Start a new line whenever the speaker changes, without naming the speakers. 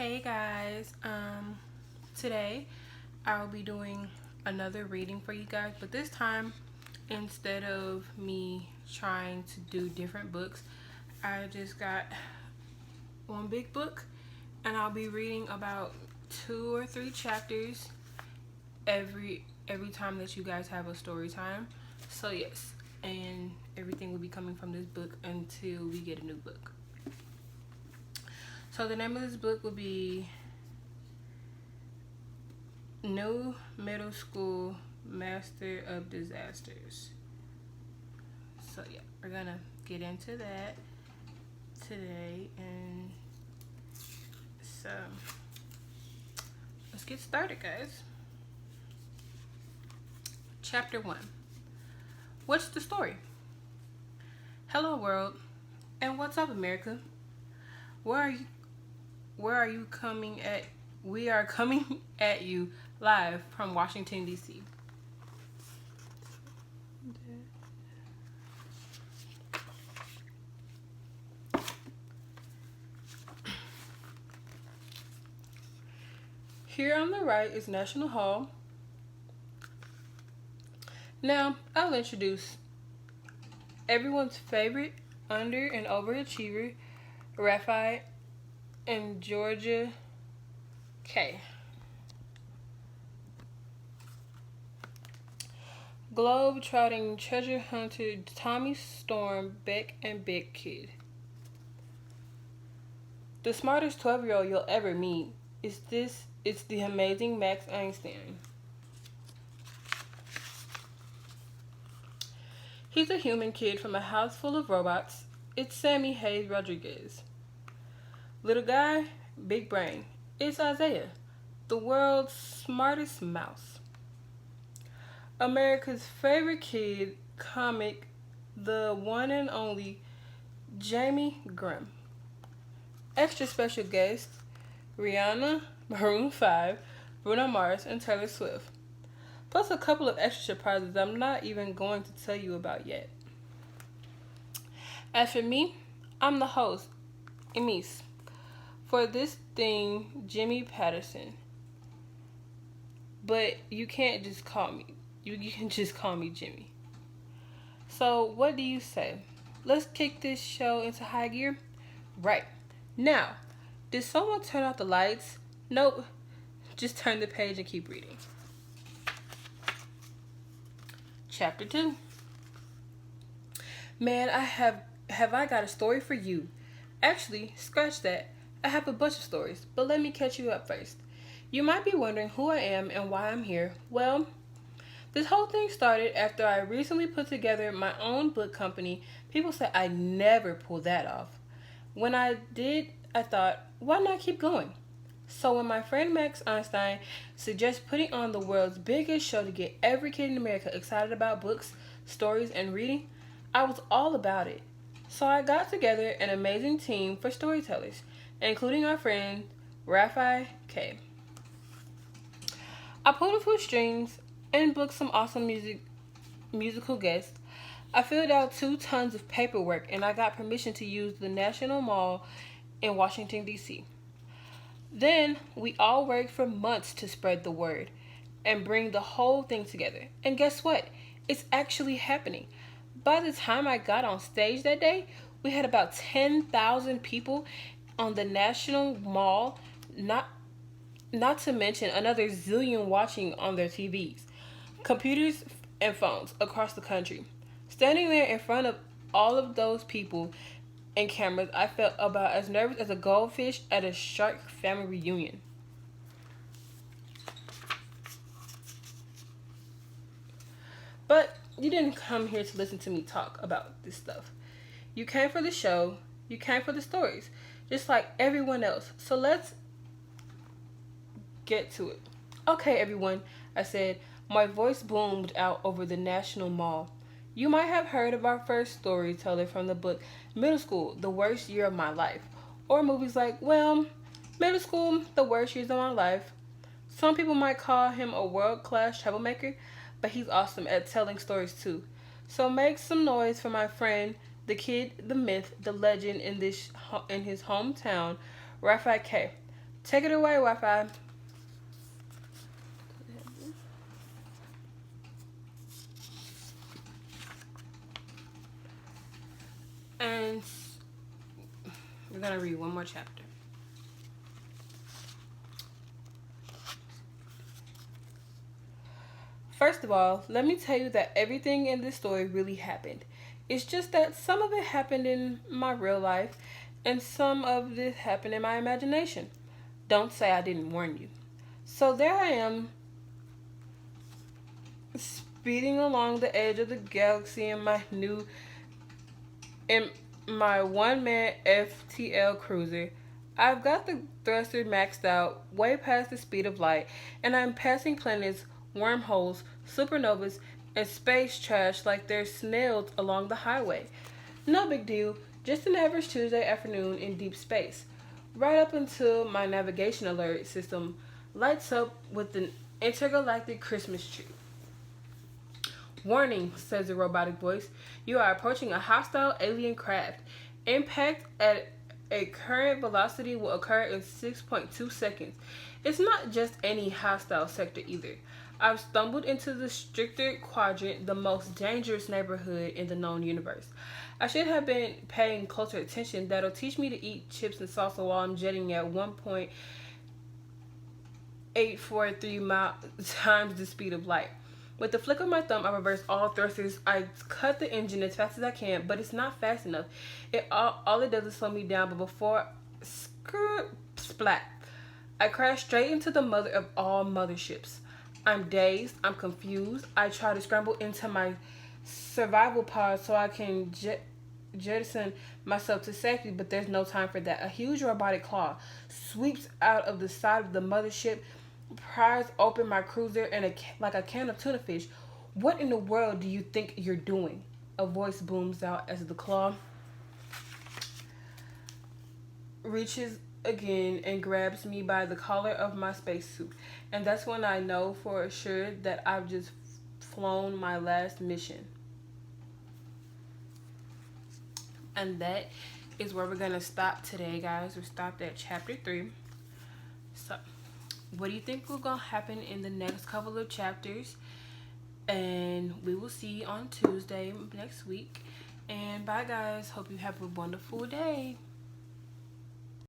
Hey guys, today I'll be doing another reading for you guys, but this time instead of me trying to do different books, I just got one big book and I'll be reading about 2 or 3 chapters every time that you guys have a story time. So yes, and everything will be coming from this book until we get a new book. So the name of this book will be New Middle School Master of Disasters. So yeah, we're gonna get into that today, and so let's get started, guys. Chapter 1. What's the story? Hello world, and what's up America? Where are you coming at? We are coming at you live from Washington, D.C. Here on the right is National Hall. Now, I'll introduce everyone's favorite under and overachiever, Raphael and Georgia K. Globe-trotting treasure hunter Tommy Storm, Beck, and Big Kid. The smartest 12-year-old you'll ever meet it's the amazing Max Einstein. He's a human kid from a house full of robots. It's Sammy Hayes Rodriguez. Little guy, big brain. It's Isaiah, the world's smartest mouse. America's favorite kid comic, the one and only Jamie Grimm. Extra special guests, Rihanna, Maroon 5, Bruno Mars, and Taylor Swift. Plus a couple of extra surprises I'm not even going to tell you about yet. As for me, I'm the host, Emise. For this thing, Jimmy Patterson. But you can't just call me. You can just call me Jimmy. So what do you say? Let's kick this show into high gear? Right. Now, did someone turn off the lights? Nope. Just turn the page and keep reading. Chapter 2. Man, I got a story for you. Actually, scratch that. I have a bunch of stories, but let me catch you up first. You might be wondering who I am and why I'm here. Well, this whole thing started after I recently put together my own book company. People say I never pull that off. When I did, I thought, why not keep going? So when my friend Max Einstein suggested putting on the world's biggest show to get every kid in America excited about books, stories, and reading, I was all about it. So I got together an amazing team for storytellers, including our friend Raphael K. I pulled a few strings and booked some awesome musical guests. I filled out 2 tons of paperwork and I got permission to use the National Mall in Washington, D.C. Then we all worked for months to spread the word and bring the whole thing together. And guess what? It's actually happening. By the time I got on stage that day, we had about 10,000 people on the National Mall, not to mention another zillion watching on their TVs, computers, and phones across the country. Standing there in front of all of those people and cameras, I felt about as nervous as a goldfish at a shark family reunion. But you didn't come here to listen to me talk about this stuff. You came for the show, you came for the stories, just like everyone else. So let's get to it. Okay, everyone, I said, my voice boomed out over the National Mall. You might have heard of our first storyteller from the book Middle School, The Worst Year of My Life. Or movies like, well, Middle School, The Worst Years of My Life. Some people might call him a world-class troublemaker, but he's awesome at telling stories too. So make some noise for my friend, the kid, the myth, the legend in his hometown, Raphael K. Take it away, Wi-Fi. And we're gonna read one more chapter. First of all, let me tell you that everything in this story really happened. It's just that some of it happened in my real life and some of it happened in my imagination. Don't say I didn't warn you. So there I am, speeding along the edge of the galaxy in my one-man FTL cruiser. I've got the thruster maxed out way past the speed of light, and I'm passing planets, wormholes, supernovas, and space trash like they're snails along the highway. No big deal, just an average Tuesday afternoon in deep space. Right up until my navigation alert system lights up with an intergalactic Christmas tree. Warning, says the robotic voice. You are approaching a hostile alien craft. Impact at a current velocity will occur in 6.2 seconds. It's not just any hostile sector either. I've stumbled into the stricter quadrant, the most dangerous neighborhood in the known universe. I should have been paying closer attention. That'll teach me to eat chips and salsa while I'm jetting at 1.843 times the speed of light. With the flick of my thumb, I reverse all thrusters. I cut the engine as fast as I can, but it's not fast enough. All it does is slow me down, but before splat, I crash straight into the mother of all motherships. I'm dazed. I'm confused. I try to scramble into my survival pod so I can jettison myself to safety, but there's no time for that. A huge robotic claw sweeps out of the side of the mothership, pries open my cruiser, and like a can of tuna fish. What in the world do you think you're doing? A voice booms out as the claw reaches again and grabs me by the collar of my spacesuit. And that's when I know for sure that I've just flown my last mission. And that is where we're going to stop today, guys. We stopped at chapter 3. So, what do you think will going to happen in the next couple of chapters? And we will see you on Tuesday next week. And bye, guys. Hope you have a wonderful day.